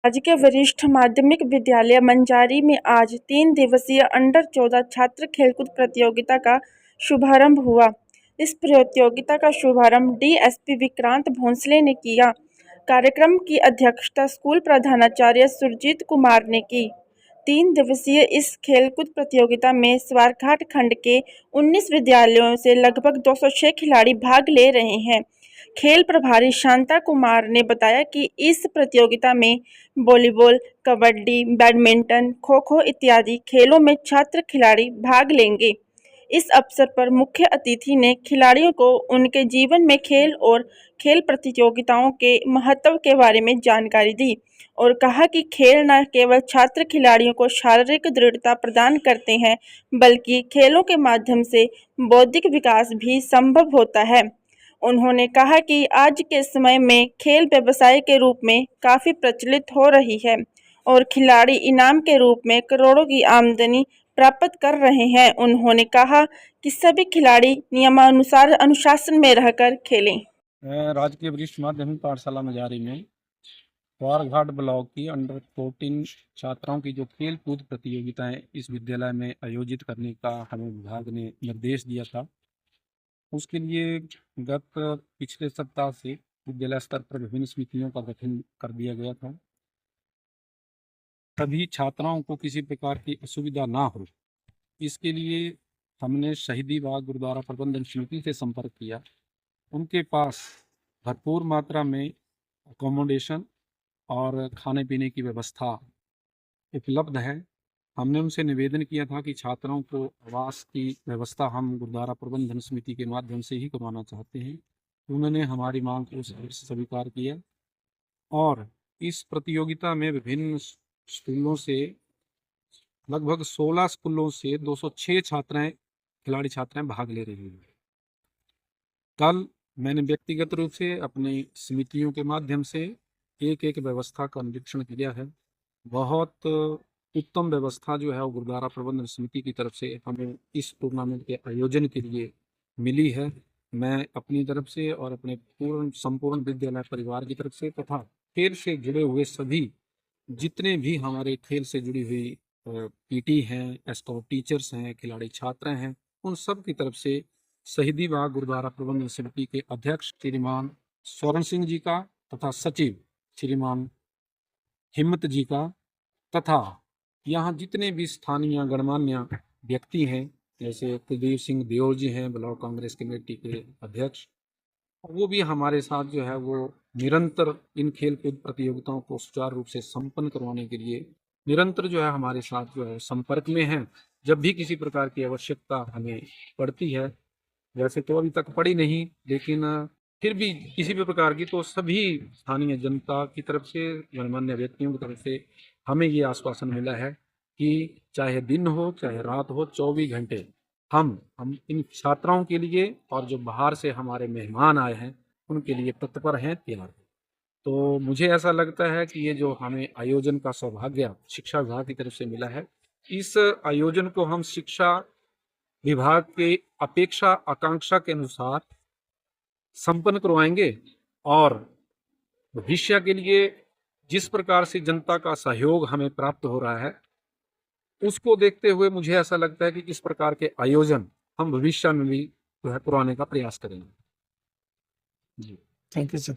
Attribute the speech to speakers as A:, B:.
A: राजकीय वरिष्ठ माध्यमिक विद्यालय मंजारी में आज 3 दिवसीय अंडर 14 छात्र खेलकूद प्रतियोगिता का शुभारंभ हुआ। इस प्रतियोगिता का शुभारंभ डीएसपी विक्रांत भोंसले ने किया। कार्यक्रम की अध्यक्षता स्कूल प्रधानाचार्य सुरजीत कुमार ने की। 3 दिवसीय इस खेलकूद प्रतियोगिता में स्वारघाट खंड के 19 विद्यालयों से लगभग 206 खिलाड़ी भाग ले रहे हैं। खेल प्रभारी शांता कुमार ने बताया कि इस प्रतियोगिता में वॉलीबॉल, कबड्डी, बैडमिंटन, खो-खो इत्यादि खेलों में छात्र खिलाड़ी भाग लेंगे। इस अवसर पर मुख्य अतिथि ने खिलाड़ियों को उनके जीवन में खेल और खेल प्रतियोगिताओं के महत्व के बारे में जानकारी दी और कहा कि खेल न केवल छात्र खिलाड़ियों को शारीरिक दृढ़ता प्रदान करते हैं, बल्कि खेलों के माध्यम से बौद्धिक विकास भी संभव होता है। उन्होंने कहा कि आज के समय में खेल व्यवसाय के रूप में काफ़ी प्रचलित हो रही है और खिलाड़ी इनाम के रूप में करोड़ों की आमदनी प्राप्त कर रहे हैं। उन्होंने कहा कि सभी खिलाड़ी नियमानुसार अनुशासन में रहकर खेलें।
B: राजकीय वरिष्ठ माध्यमिक पाठशाला मंजारी में स्वारघाट ब्लॉक की अंडर 14 छात्राओं की जो खेल कूद प्रतियोगिताएं इस विद्यालय में आयोजित करने का हमें विभाग ने निर्देश दिया था। उसके लिए गत पिछले सप्ताह से विद्यालय स्तर पर विभिन्न समितियों का गठन कर दिया गया था। सभी छात्राओं को किसी प्रकार की असुविधा ना हो, इसके लिए हमने शहीदी बाग गुरुद्वारा प्रबंधन समिति से संपर्क किया। उनके पास भरपूर मात्रा में अकोमोडेशन और खाने पीने की व्यवस्था उपलब्ध है। हमने उनसे निवेदन किया था कि छात्रों को आवास की व्यवस्था हम गुरुद्वारा प्रबंधन समिति के माध्यम से ही करवाना चाहते हैं। उन्होंने हमारी मांग को स्वीकार किया और इस प्रतियोगिता में विभिन्न स्कूलों से लगभग 16 स्कूलों से 206 खिलाड़ी छात्राएं भाग ले रही हैं। कल मैंने व्यक्तिगत रूप से अपनी समितियों के माध्यम से एक व्यवस्था का निरीक्षण किया है। बहुत उत्तम व्यवस्था जो है वो गुरुद्वारा प्रबंधन समिति की तरफ से हमें इस टूर्नामेंट के आयोजन के लिए मिली है। मैं अपनी तरफ से और अपने संपूर्ण विद्यालय परिवार की तरफ से तथा खेल से जुड़े हुए सभी जितने भी हमारे खेल से जुड़ी हुई पीटी हैं, स्काउट टीचर्स हैं, खिलाड़ी छात्र हैं, उन सब की तरफ से शहीदी बाग गुरुद्वारा प्रबंधन समिति के अध्यक्ष श्रीमान स्वर्ण सिंह जी का तथा सचिव श्रीमान हिम्मत जी का तथा यहाँ जितने भी स्थानीय गणमान्य व्यक्ति हैं, जैसे कुलदीप सिंह देओल जी हैं, ब्लॉक कांग्रेस कमेटी के अध्यक्ष, वो भी हमारे साथ जो है वो निरंतर इन खेल कूद प्रतियोगिताओं को सुचारू रूप से संपन्न करवाने के लिए निरंतर जो है हमारे साथ जो है संपर्क में हैं। जब भी किसी प्रकार की आवश्यकता हमें पड़ती है, वैसे तो अभी तक पड़ी नहीं, लेकिन फिर भी किसी भी प्रकार की, तो सभी स्थानीय जनता की तरफ से, गणमान्य व्यक्तियों की तरफ से हमें ये आश्वासन मिला है कि चाहे दिन हो चाहे रात हो, 24 घंटे हम इन छात्राओं के लिए और जो बाहर से हमारे मेहमान आए हैं उनके लिए तत्पर हैं, तैयार हैं। तो मुझे ऐसा लगता है कि ये जो हमें आयोजन का सौभाग्य शिक्षा विभाग की तरफ से मिला है, इस आयोजन को हम शिक्षा विभाग के अपेक्षा आकांक्षा के अनुसार संपन्न करवाएंगे और भविष्य के लिए जिस प्रकार से जनता का सहयोग हमें प्राप्त हो रहा है, उसको देखते हुए मुझे ऐसा लगता है कि इस प्रकार के आयोजन हम भविष्य में भी जो है करवाने का प्रयास करेंगे। जी,
C: थैंक यू सर।